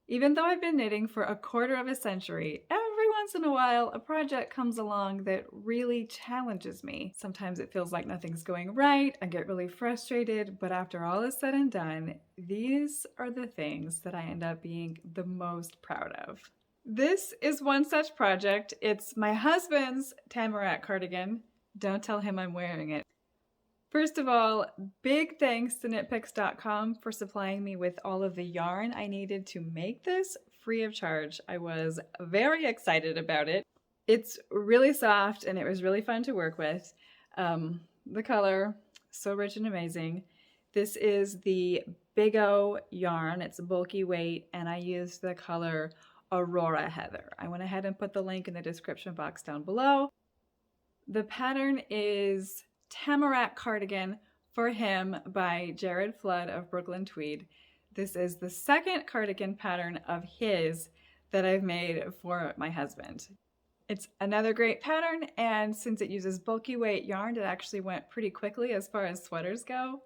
Even though I've been knitting for a quarter of a century, every once in a while a project comes along that really challenges me. Sometimes it feels like nothing's going right, I get really frustrated, but after all is said and done, these are the things that I end up being the most proud of. This is one such project. It's my husband's tamarack cardigan. Don't tell him I'm wearing it. First of all, big thanks to knitpicks.com for supplying me with all of the yarn I needed to make this free of charge. I was very excited about it. It's really soft and it was really fun to work with. The color, so rich and amazing. This is the Big O yarn. It's a bulky weight and I used the color Aurora Heather. I went ahead and put the link in the description box down below. The pattern is Tamarack Cardigan for Him by Jared Flood of Brooklyn Tweed. This is the second cardigan pattern of his that I've made for my husband. It's another great pattern, and since it uses bulky weight yarn, it actually went pretty quickly as far as sweaters go.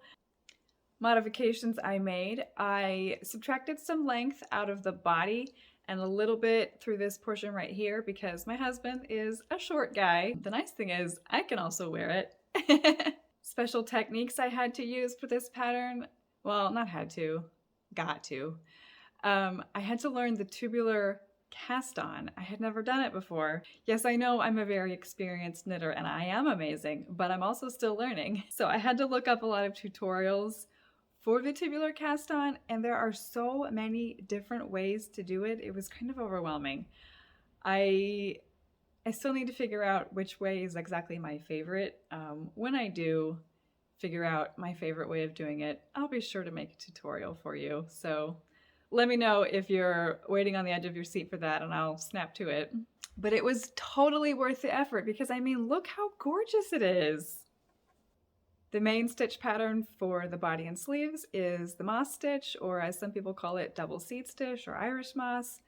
Modifications I made, I subtracted some length out of the body and a little bit through this portion right here because my husband is a short guy. The nice thing is I can also wear it. Special techniques I had to use for this pattern. Well, not had to, got to. I had to learn the tubular cast on. I had never done it before. Yes, I know I'm a very experienced knitter and I am amazing, but I'm also still learning. So I had to look up a lot of tutorials for the tubular cast on, and there are so many different ways to do it. It was kind of overwhelming. I still need to figure out which way is exactly my favorite. When I do figure out my favorite way of doing it, I'll be sure to make a tutorial for you. So let me know if you're waiting on the edge of your seat for that and I'll snap to it. But it was totally worth the effort because I mean, look how gorgeous it is. The main stitch pattern for the body and sleeves is the moss stitch, or as some people call it, double seed stitch or Irish moss.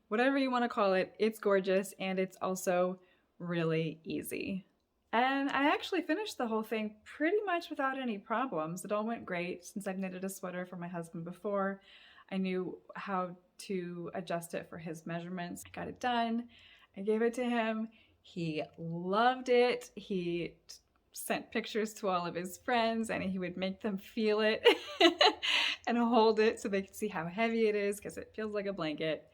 Whatever you want to call it, it's gorgeous and it's also really easy. And I actually finished the whole thing pretty much without any problems. It all went great since I've knitted a sweater for my husband before. I knew how to adjust it for his measurements. I got it done. I gave it to him. He loved it. He sent pictures to all of his friends and he would make them feel it and hold it so they could see how heavy it is because it feels like a blanket.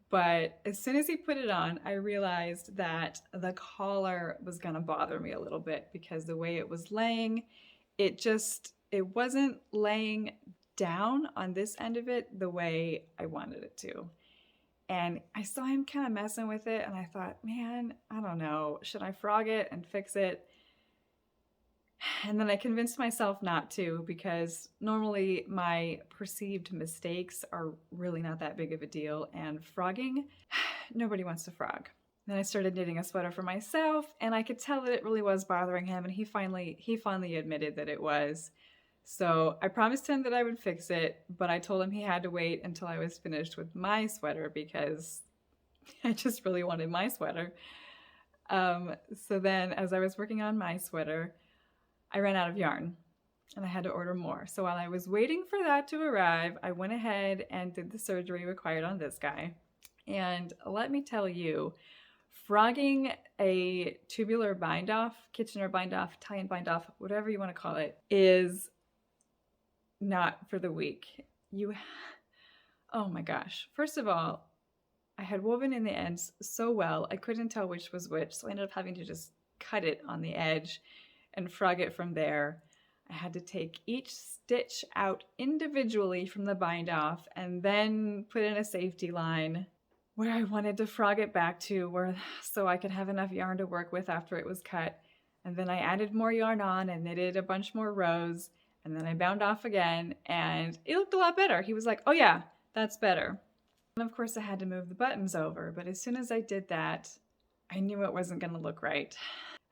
But as soon as he put it on, I realized that the collar was gonna bother me a little bit because the way it was laying, it wasn't laying down on this end of it the way I wanted it to. And I saw him kind of messing with it and I thought, man, I don't know, should I frog it and fix it? And then I convinced myself not to because normally my perceived mistakes are really not that big of a deal, and frogging, nobody wants to frog. Then I started knitting a sweater for myself and I could tell that it really was bothering him, and he finally admitted that it was. So I promised him that I would fix it, but I told him he had to wait until I was finished with my sweater because I just really wanted my sweater. So then as I was working on my sweater, I ran out of yarn and I had to order more. So while I was waiting for that to arrive, I went ahead and did the surgery required on this guy. And let me tell you, frogging a tubular bind off, Kitchener bind off, Italian bind off, whatever you want to call it, is not for the weak. Oh my gosh. First of all, I had woven in the ends so well, I couldn't tell which was which. So I ended up having to just cut it on the edge and frog it from there. I had to take each stitch out individually from the bind off and then put in a safety line where I wanted to frog it back to so I could have enough yarn to work with after it was cut. And then I added more yarn on and knitted a bunch more rows, and then I bound off again and it looked a lot better. He was like, oh yeah, that's better. And of course I had to move the buttons over, but as soon as I did that, I knew it wasn't gonna look right.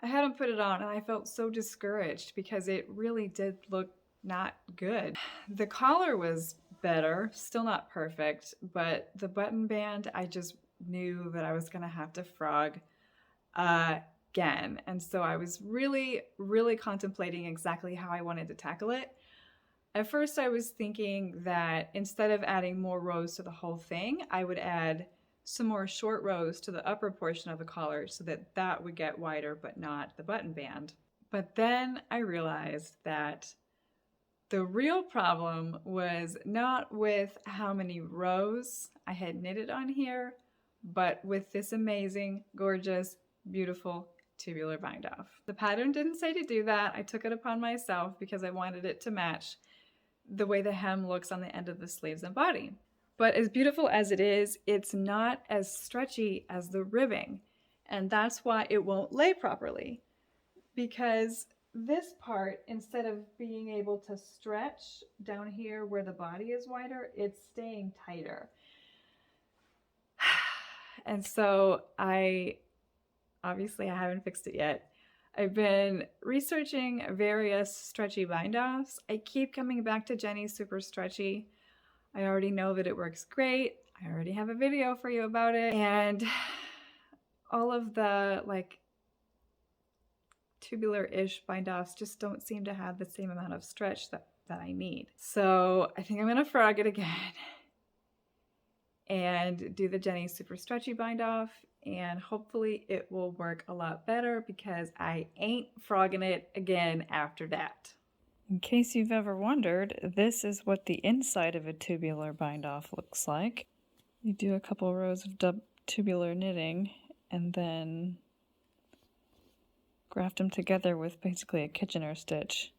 I had him put it on and I felt so discouraged because it really did look not good. The collar was better, still not perfect, but the button band, I just knew that I was gonna have to frog again. And so I was really, really contemplating exactly how I wanted to tackle it. At first I was thinking that instead of adding more rows to the whole thing, I would add some more short rows to the upper portion of the collar so that that would get wider but not the button band. But then I realized that the real problem was not with how many rows I had knitted on here, but with this amazing, gorgeous, beautiful tubular bind off. The pattern didn't say to do that. I took it upon myself because I wanted it to match the way the hem looks on the end of the sleeves and body. But as beautiful as it is, it's not as stretchy as the ribbing. And that's why it won't lay properly. Because this part, instead of being able to stretch down here where the body is wider, it's staying tighter. And so obviously I haven't fixed it yet. I've been researching various stretchy bind-offs. I keep coming back to Jenny's Super Stretchy. I already know that it works great. I already have a video for you about it. And all of the like tubular-ish bind-offs just don't seem to have the same amount of stretch that I need. So I think I'm gonna frog it again and do the Jenny Super Stretchy bind-off, and hopefully it will work a lot better because I ain't frogging it again after that. In case you've ever wondered, this is what the inside of a tubular bind-off looks like. You do a couple rows of tubular knitting and then graft them together with basically a Kitchener stitch.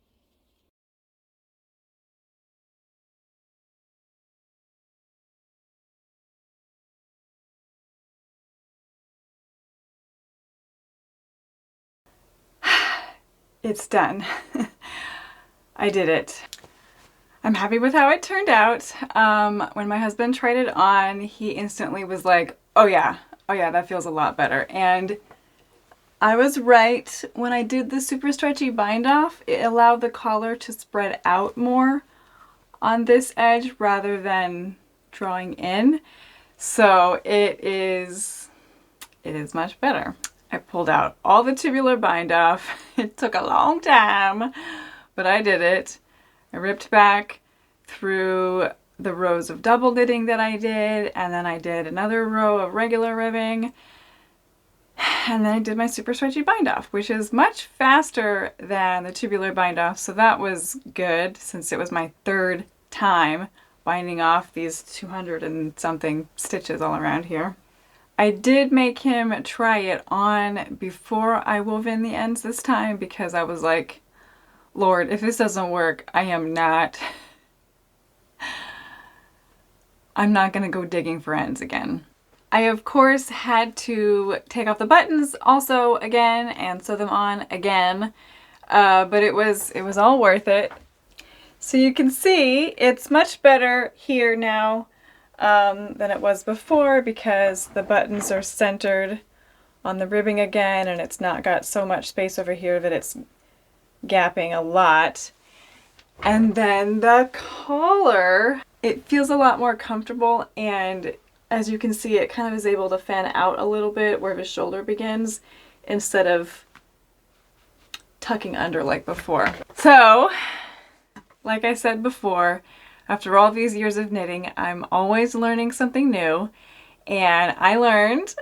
It's done. I did it. I'm happy with how it turned out. When my husband tried it on, he instantly was like, oh yeah, that feels a lot better. And I was right. When I did the Super Stretchy bind off, it allowed the collar to spread out more on this edge rather than drawing in. So it is much better. I pulled out all the tubular bind off. It took a long time, but I did it. I ripped back through the rows of double knitting that I did, and then I did another row of regular ribbing, and then I did my Super Stretchy bind off, which is much faster than the tubular bind off, so that was good since it was my third time binding off these 200 and something stitches all around here. I did make him try it on before I wove in the ends this time because I was like, Lord, if this doesn't work, I'm not gonna go digging for ends again. I of course had to take off the buttons also again and sew them on again, but it was all worth it. So you can see it's much better here now than it was before because the buttons are centered on the ribbing again and it's not got so much space over here that it's gapping a lot. And then the collar, it feels a lot more comfortable, and as you can see it kind of is able to fan out a little bit where the shoulder begins instead of tucking under like before. So, like I said before, after all these years of knitting, I'm always learning something new, and I learned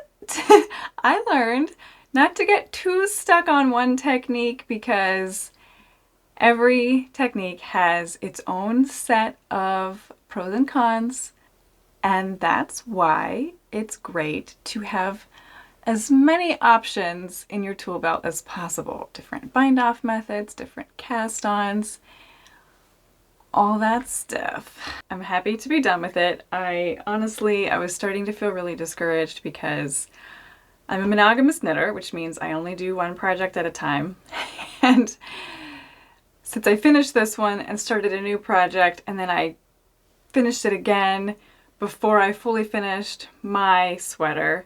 not to get too stuck on one technique because every technique has its own set of pros and cons, and that's why it's great to have as many options in your tool belt as possible. Different bind-off methods, different cast-ons, all that stuff. I'm happy to be done with it. I was starting to feel really discouraged because I'm a monogamous knitter, which means I only do one project at a time. And since I finished this one and started a new project, and then I finished it again before I fully finished my sweater,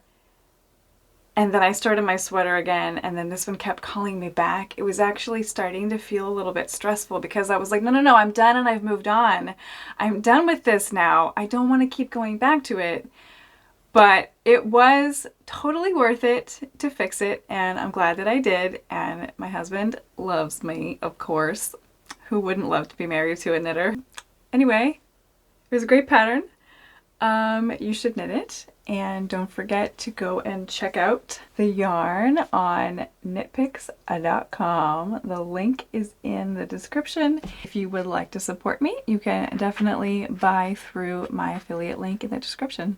and then I started my sweater again, and then this one kept calling me back. It was actually starting to feel a little bit stressful because I was like, no, I'm done and I've moved on. I'm done with this now. I don't want to keep going back to it. But it was totally worth it to fix it, and I'm glad that I did. And my husband loves me, of course. Who wouldn't love to be married to a knitter? Anyway, it was a great pattern. You should knit it, and don't forget to go and check out the yarn on knitpicks.com. The link is in the description. If you would like to support me, you can definitely buy through my affiliate link in the description.